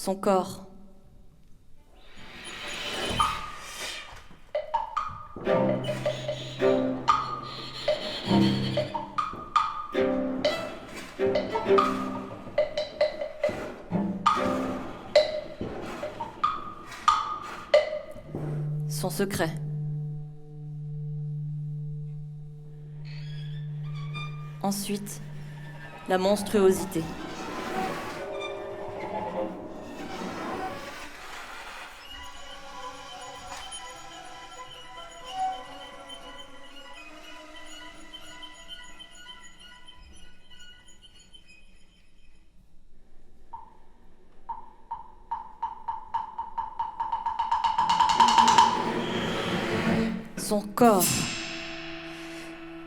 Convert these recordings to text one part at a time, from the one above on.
son corps. Son secret. Ensuite, la monstruosité. Son corps.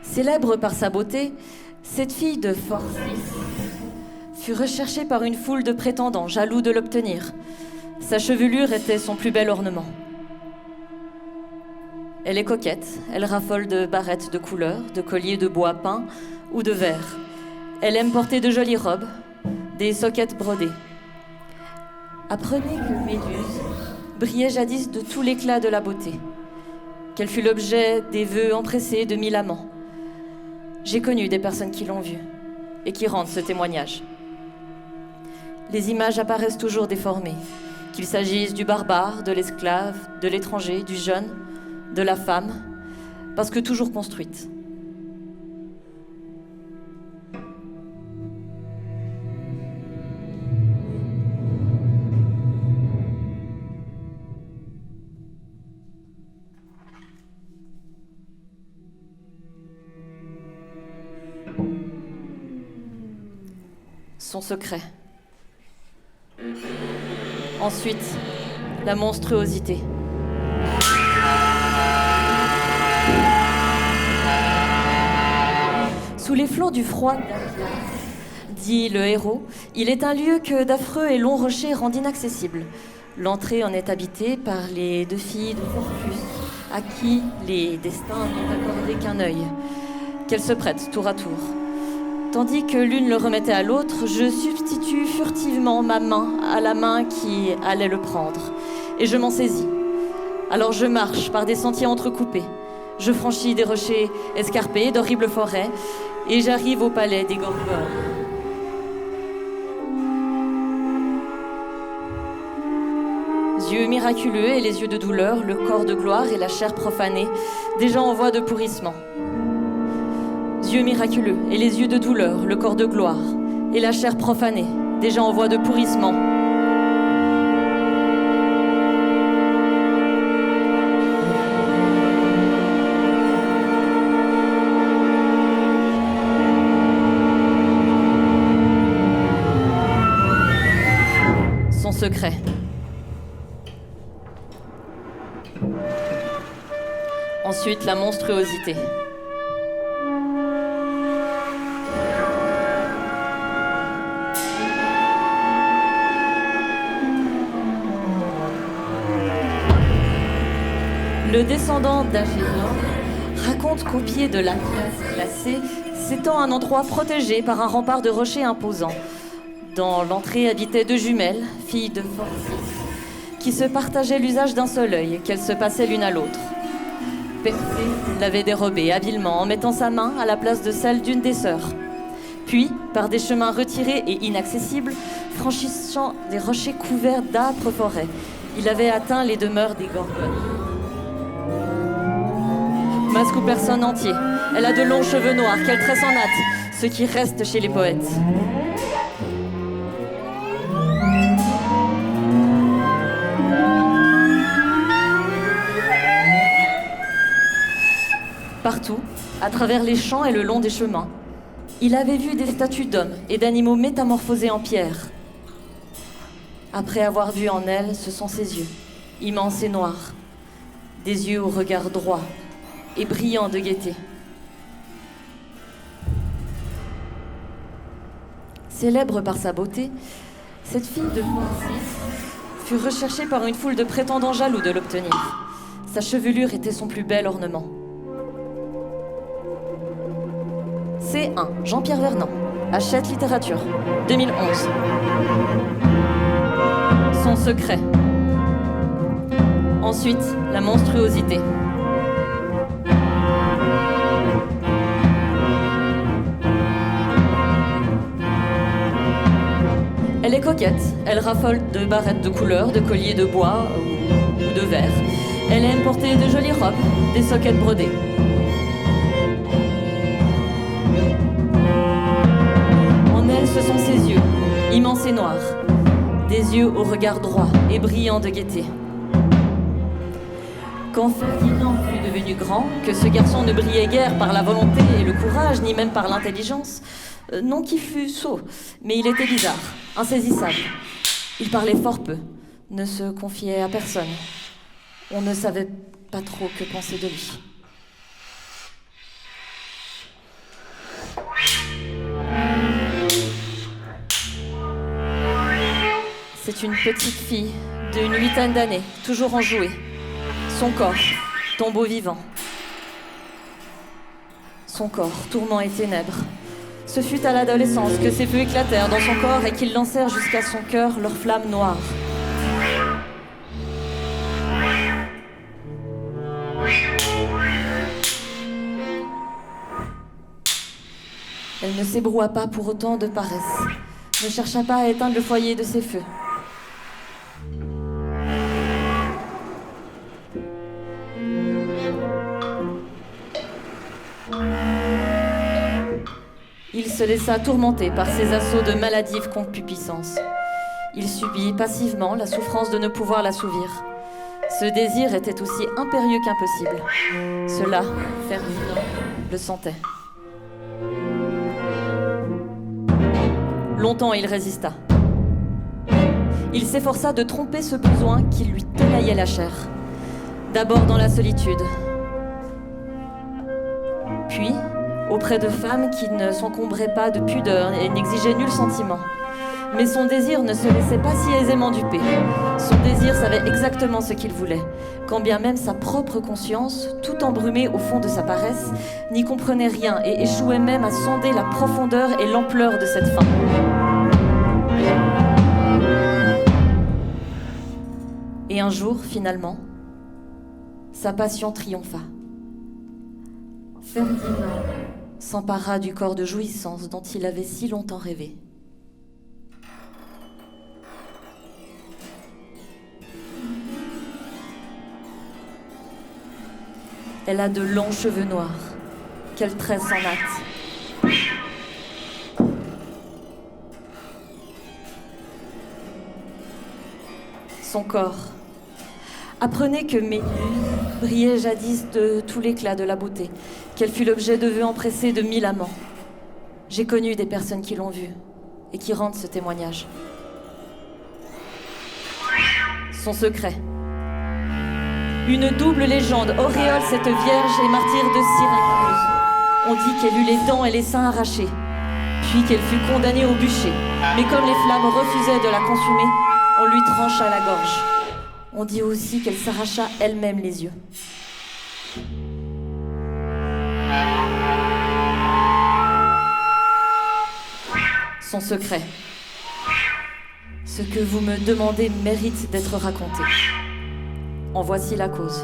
Célèbre par sa beauté, cette fille de Forsyth fut recherchée par une foule de prétendants jaloux de l'obtenir. Sa chevelure était son plus bel ornement. Elle est coquette, elle raffole de barrettes de couleur, de colliers de bois peint ou de verre. Elle aime porter de jolies robes, des soquettes brodées. Apprenez que Méduse brillait jadis de tout l'éclat de la beauté, qu'elle fut l'objet des vœux empressés de 1000 amants. J'ai connu des personnes qui l'ont vue et qui rendent ce témoignage. Les images apparaissent toujours déformées, qu'il s'agisse du barbare, de l'esclave, de l'étranger, du jeune, de la femme, parce que toujours construite. Son secret. Ensuite, la monstruosité. Sous les flancs du froid, dit le héros, il est un lieu que d'affreux et longs rochers rendent inaccessible. L'entrée en est habitée par les 2 filles de Phorcus, à qui les destins n'ont accordé qu'un œil, qu'elles se prêtent tour à tour. Tandis que l'une le remettait à l'autre, je substitue furtivement ma main à la main qui allait le prendre, et je m'en saisis. Alors je marche par des sentiers entrecoupés, je franchis des rochers escarpés, d'horribles forêts, et j'arrive au palais des Gorgones. Yeux miraculeux et les yeux de douleur, le corps de gloire et la chair profanée, déjà en voie de pourrissement. Yeux miraculeux et les yeux de douleur, le corps de gloire et la chair profanée, déjà en voie de pourrissement. Son secret. Ensuite, la monstruosité. Le descendant d'Agénor raconte qu'au pied de l'Atlas glacé s'étend un endroit protégé par un rempart de rochers imposants. Dans l'entrée habitaient 2 jumelles, filles de Forsyth, qui se partageaient l'usage d'un seul œil, qu'elles se passaient l'une à l'autre. Persée l'avait dérobée habilement en mettant sa main à la place de celle d'une des sœurs. Puis, par des chemins retirés et inaccessibles, franchissant des rochers couverts d'âpres forêts, il avait atteint les demeures des Gorgones. Masque ou personne entier, elle a de longs cheveux noirs qu'elle tresse en natte, ce qui reste chez les poètes. Partout, à travers les champs et le long des chemins, il avait vu des statues d'hommes et d'animaux métamorphosés en pierre. Après avoir vu en elle, ce sont ses yeux, immenses et noirs, des yeux au regard droit et brillant de gaieté. Célèbre par sa beauté, cette fille de Forsyth fut recherchée par une foule de prétendants jaloux de l'obtenir. Sa chevelure était son plus bel ornement. C1, Jean-Pierre Vernant, Hachette Littérature, 2011. Son secret. Ensuite, la monstruosité. Elle est coquette, elle raffole de barrettes de couleur, de colliers de bois ou de verre. Elle aime porter de jolies robes, des soquettes brodées. En elle, ce sont ses yeux, immenses et noirs. Des yeux au regard droit et brillants de gaieté. Quand Ferdinand fut devenu grand, que ce garçon ne brillait guère par la volonté et le courage, ni même par l'intelligence, non qu'il fût sot, mais il était bizarre, insaisissable. Il parlait fort peu, ne se confiait à personne. On ne savait pas trop que penser de lui. C'est une petite fille d'une 8aine d'années, toujours enjouée. Son corps, tombeau vivant. Son corps, tourment et ténèbres. Ce fut à l'adolescence que ces feux éclatèrent dans son corps et qu'ils lancèrent jusqu'à son cœur leurs flammes noires. Elle ne s'ébroua pas pour autant de paresse, ne chercha pas à éteindre le foyer de ses feux. Il se laissa tourmenter par ces assauts de maladive concupiscence. Il subit passivement la souffrance de ne pouvoir l'assouvir. Ce désir était aussi impérieux qu'impossible. Cela, Ferdinand le sentait. Longtemps il résista. Il s'efforça de tromper ce besoin qui lui tenaillait la chair. D'abord dans la solitude, puis auprès de femmes qui ne s'encombraient pas de pudeur et n'exigeaient nul sentiment. Mais son désir ne se laissait pas si aisément duper. Son désir savait exactement ce qu'il voulait, quand bien même sa propre conscience, tout embrumée au fond de sa paresse, n'y comprenait rien et échouait même à sonder la profondeur et l'ampleur de cette faim. Et un jour, finalement, sa passion triompha. Ferdinand s'empara du corps de jouissance dont il avait si longtemps rêvé. Elle a de longs cheveux noirs, qu'elle tresse en natte. Son corps. Apprenez que mes yeux brillaient jadis de tout l'éclat de la beauté, qu'elle fut l'objet de vœux empressés de 1000 amants. J'ai connu des personnes qui l'ont vue et qui rendent ce témoignage. Son secret. Une double légende auréole cette vierge et martyre de Syracuse. On dit qu'elle eut les dents et les seins arrachés, puis qu'elle fut condamnée au bûcher. Mais comme les flammes refusaient de la consumer, on lui trancha la gorge. On dit aussi qu'elle s'arracha elle-même les yeux. Son secret. Ce que vous me demandez mérite d'être raconté. En voici la cause.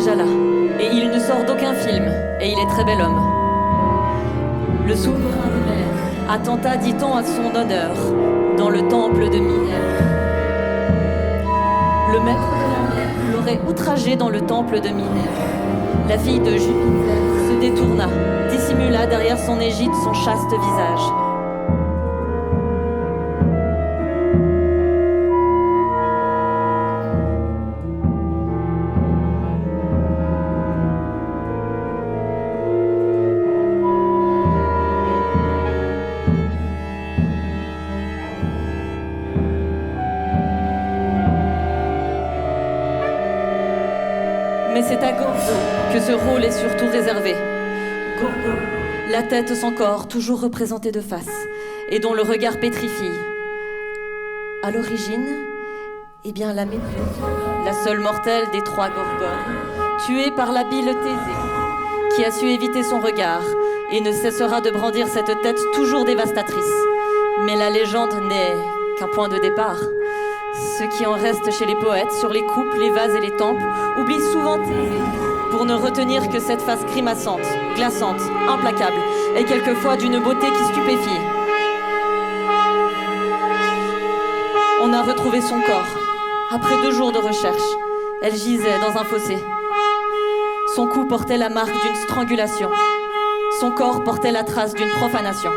déjà là, et il ne sort d'aucun film, et il est très bel homme. Le souverain de l'air attenta, dit-on, à son honneur, dans le temple de Minerve. Le maître de la mer l'aurait outragé dans le temple de Minerve. La fille de Jupiter se détourna, dissimula derrière son égide son chaste visage. Mais c'est à Gorgo que ce rôle est surtout réservé. Gorgo, la tête sans corps, toujours représentée de face, et dont le regard pétrifie. À l'origine, la Méduse, la seule mortelle des 3 Gorgones, tuée par l'habile Thésée, qui a su éviter son regard, et ne cessera de brandir cette tête toujours dévastatrice. Mais la légende n'est qu'un point de départ. Ceux qui en restent chez les poètes, sur les coupes, les vases et les temples, oublient souvent Thésée, pour ne retenir que cette face grimaçante, glaçante, implacable, et quelquefois d'une beauté qui stupéfie. On a retrouvé son corps. Après 2 jours de recherche, elle gisait dans un fossé. Son cou portait la marque d'une strangulation. Son corps portait la trace d'une profanation.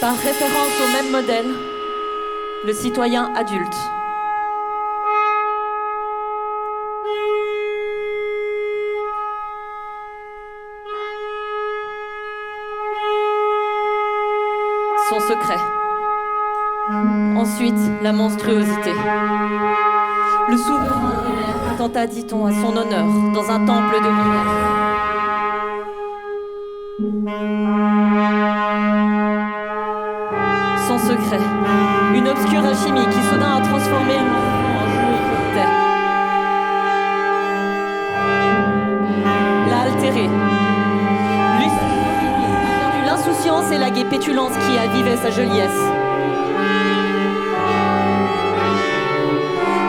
Par référence au même modèle, le citoyen adulte. Son secret. Ensuite, la monstruosité. Le souverain de l'air attenta, dit-on, à son honneur dans un temple de Minerve. Son secret, une obscure alchimie qui soudain a transformé l'enfant en jeu et cocktail. L'a altéré. Lui, a perdu l'insouciance et la gaie pétulance qui avivait sa joliesse.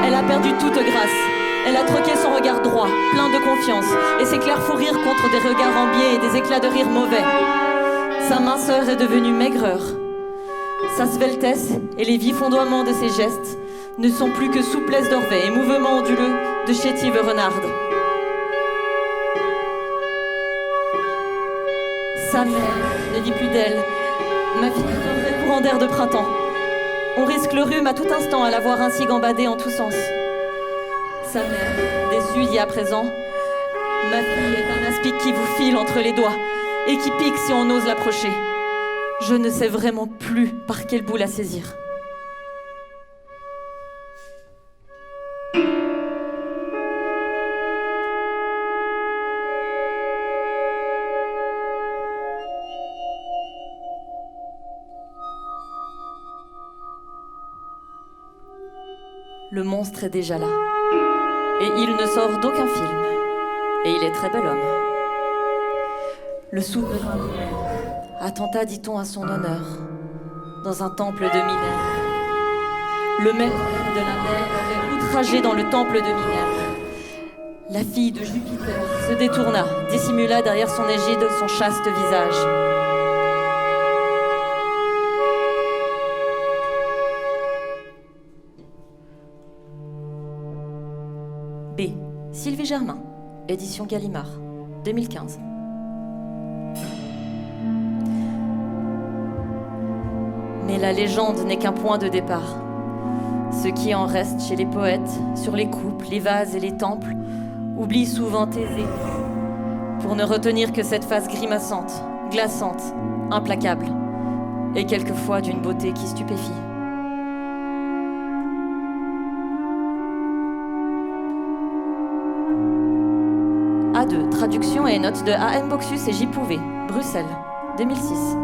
Elle a perdu toute grâce. Elle a troqué son regard droit, plein de confiance, et ses clairs fous rires contre des regards en biais et des éclats de rire mauvais. Sa minceur est devenue maigreur. Sa sveltesse et les vifs ondoiements de ses gestes ne sont plus que souplesse d'Orvet et mouvements onduleux de chétive renarde. Sa mère ne dit plus d'elle. Ma fille est un vrai courant d'air de printemps. On risque le rhume à tout instant à la voir ainsi gambader en tous sens. Sa mère, déçue dit à présent, ma fille est un aspic qui vous file entre les doigts et qui pique si on ose l'approcher. Je ne sais vraiment plus par quel bout la saisir. Le monstre est déjà là. Et il ne sort d'aucun film. Et il est très bel homme. Le souverain attenta, dit-on, à son honneur, dans un temple de Minerve. Le maître de la mer l'avait outragé dans le temple de Minerve. La fille de Jupiter se détourna, dissimula derrière son égide son chaste visage. B. Sylvie Germain, édition Gallimard, 2015. Mais la légende n'est qu'un point de départ. Ce qui en reste chez les poètes, sur les coupes, les vases et les temples, oublie souvent Thésée, pour ne retenir que cette face grimaçante, glaçante, implacable, et quelquefois d'une beauté qui stupéfie. A2, traduction et notes de A.M. Boxus et J. Pouvet, Bruxelles, 2006.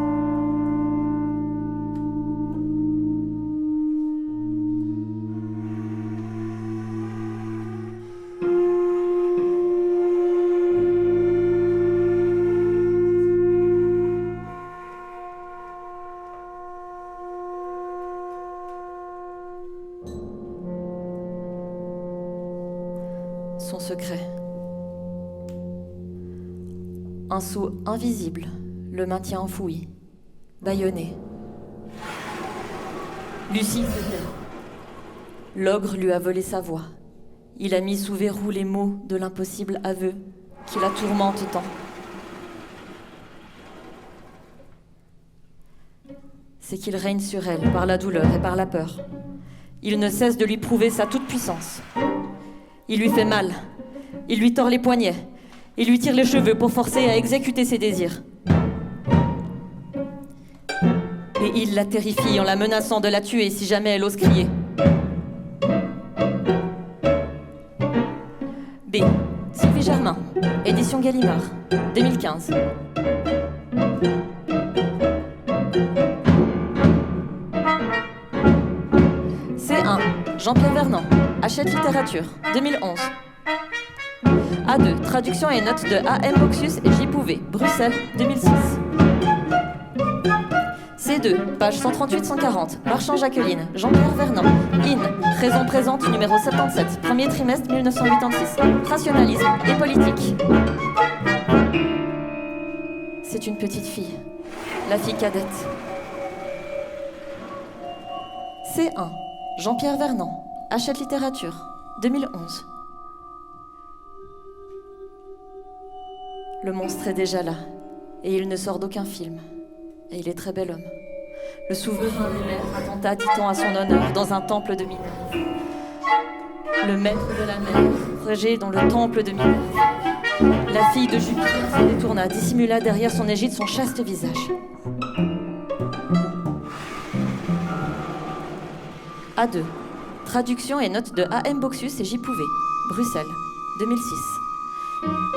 secret. Un sceau invisible le maintient enfoui, bâillonné. Lucie se tait. L'ogre lui a volé sa voix. Il a mis sous verrou les mots de l'impossible aveu qui la tourmente tant. C'est qu'il règne sur elle par la douleur et par la peur. Il ne cesse de lui prouver sa toute-puissance. Il lui fait mal, il lui tord les poignets, il lui tire les cheveux pour forcer à exécuter ses désirs. Et il la terrifie en la menaçant de la tuer si jamais elle ose crier. B. Sylvie Germain, édition Gallimard, 2015. C1. Jean-Pierre Vernant, Hachette Littérature, 2011. A2. Traduction et notes de A.M. Boxius et J. Pouvet, Bruxelles, 2006. C2. Page 138-140. Marchand Jacqueline, Jean-Pierre Vernant. In. Raison présente numéro 77. Premier trimestre 1986. Rationalisme et politique. C'est une petite fille. La fille cadette. C1. Jean-Pierre Vernant, Hachette Littérature, 2011. Le monstre est déjà là, et il ne sort d'aucun film. Et il est très bel homme. Le souverain des mers attenta, dit-on, à son honneur, dans un temple de Minerve. Le maître de la mer, régé dans le temple de Minerve. La fille de Jupiter se détourna, dissimula derrière son égide son chaste visage. A2. Traduction et notes de A.M. Boxius et J. Pouvet, Bruxelles, 2006.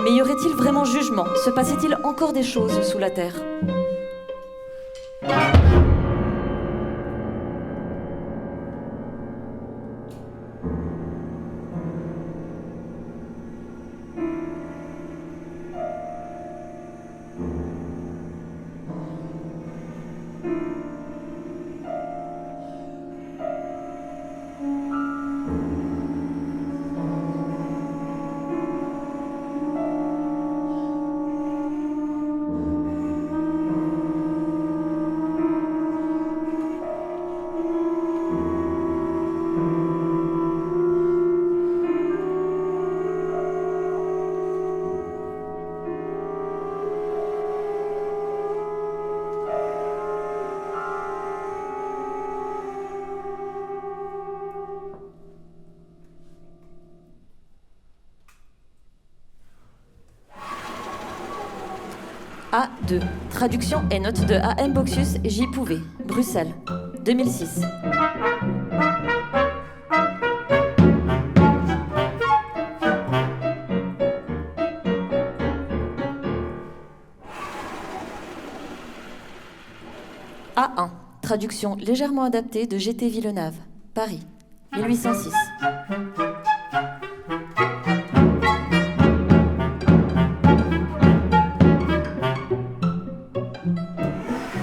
Mais y aurait-il vraiment jugement? Se passait-il encore des choses sous la terre? A2. Traduction et notes de A.M. Boxius et J. Pouvet, Bruxelles, 2006. A1. Traduction légèrement adaptée de G.T. Villeneuve, Paris, 1806.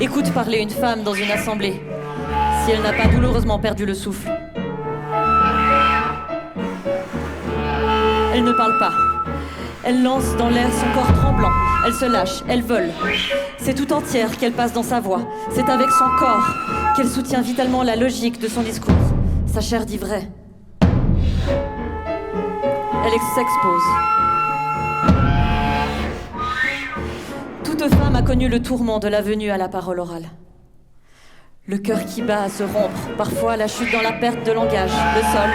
Écoute parler une femme dans une assemblée, si elle n'a pas douloureusement perdu le souffle. Elle ne parle pas. Elle lance dans l'air son corps tremblant. Elle se lâche, elle vole. C'est tout entière qu'elle passe dans sa voix. C'est avec son corps qu'elle soutient vitalement la logique de son discours. Sa chair dit vrai. Elle s'expose. Toute femme a connu le tourment de la venue à la parole orale. Le cœur qui bat à se rompre, parfois la chute dans la perte de langage, le sol,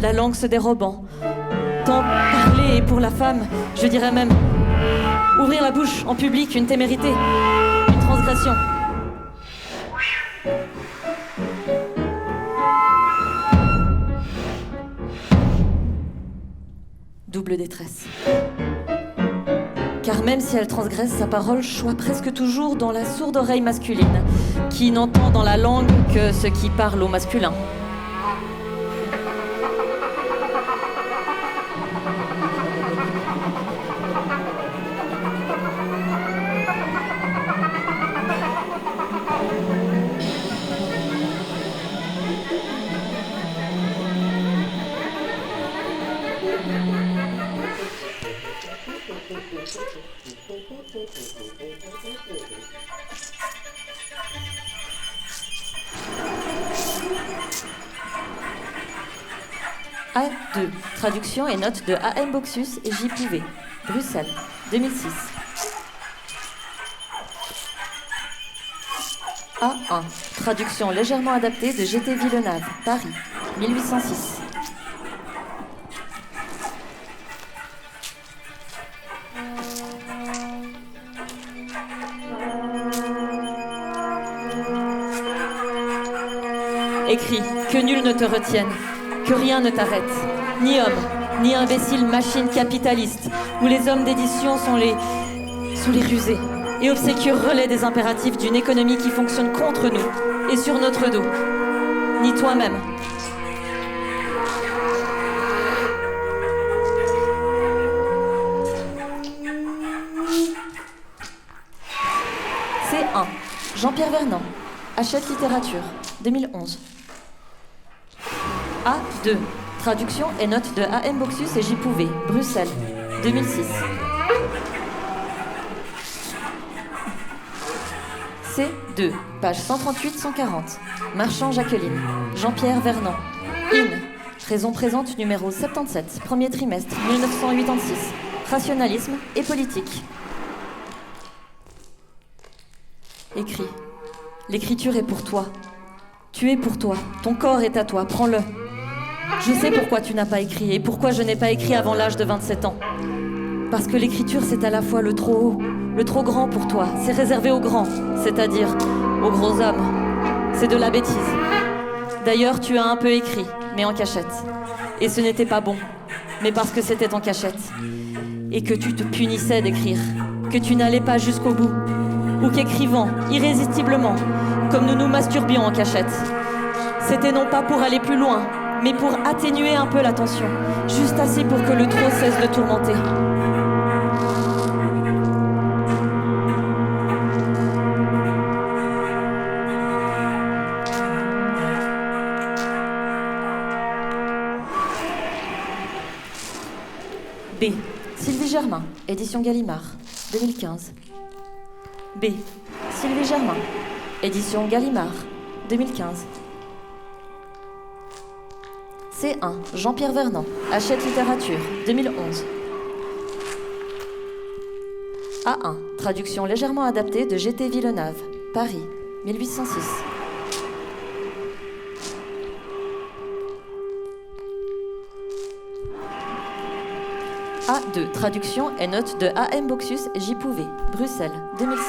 la langue se dérobant. Tant parler est pour la femme, je dirais même, ouvrir la bouche en public, une témérité, une transgression. Double détresse. Car même si elle transgresse, sa parole choit presque toujours dans la sourde oreille masculine, qui n'entend dans la langue que ce qui parle au masculin. A2. Traduction et notes de A.M. Boxus et J. Pouvet. Bruxelles, 2006. A1. Traduction légèrement adaptée de G.T. Villeneuve. Paris, 1806. Écrit, que nul ne te retienne, que rien ne t'arrête, ni homme, ni imbécile machine capitaliste, où les hommes d'édition sont les rusés et obséquieux relais des impératifs d'une économie qui fonctionne contre nous et sur notre dos, ni toi-même. C1. Jean-Pierre Vernant. Hachette littérature, 2011. A2. Traduction et notes de A.M. Boxus et J. Pouvet. Bruxelles, 2006. C2. Page 138-140. Marchand Jacqueline. Jean-Pierre Vernant. In. Raison présente numéro 77. Premier trimestre 1986. Rationalisme et politique. Écrit. L'écriture est pour toi. Tu es pour toi. Ton corps est à toi. Prends-le. Je sais pourquoi tu n'as pas écrit et pourquoi je n'ai pas écrit avant l'âge de 27 ans. Parce que l'écriture, c'est à la fois le trop haut, le trop grand pour toi. C'est réservé aux grands, c'est-à-dire aux gros hommes. C'est de la bêtise. D'ailleurs, tu as un peu écrit, mais en cachette. Et ce n'était pas bon, mais parce que c'était en cachette. Et que tu te punissais d'écrire, que tu n'allais pas jusqu'au bout. Ou qu'écrivant, irrésistiblement, comme nous nous masturbions en cachette. C'était non pas pour aller plus loin, mais pour atténuer un peu la tension, juste assez pour que le trop cesse de tourmenter. B. Sylvie Germain, édition Gallimard, 2015. B. Sylvie Germain, édition Gallimard, 2015. C1. Jean-Pierre Vernant, Hachette littérature, 2011. A1. Traduction légèrement adaptée de G.T. Villeneuve, Paris, 1806. A2. Traduction et notes de A.M. Boxus et J. Pouvet, Bruxelles, 2006.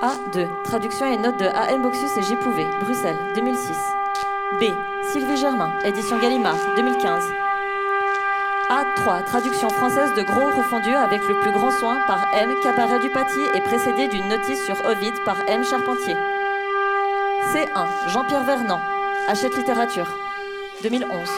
A2. Traduction et notes de A.M. Boxus et J. Pouvet, Bruxelles, 2006. B. Sylvie Germain, édition Gallimard, 2015. A3. Traduction française de Gros refondu avec le plus grand soin par M. Cabaret du Paty et précédée d'une notice sur Ovid par M. Charpentier. C1. Jean-Pierre Vernant, Hachette littérature, 2011.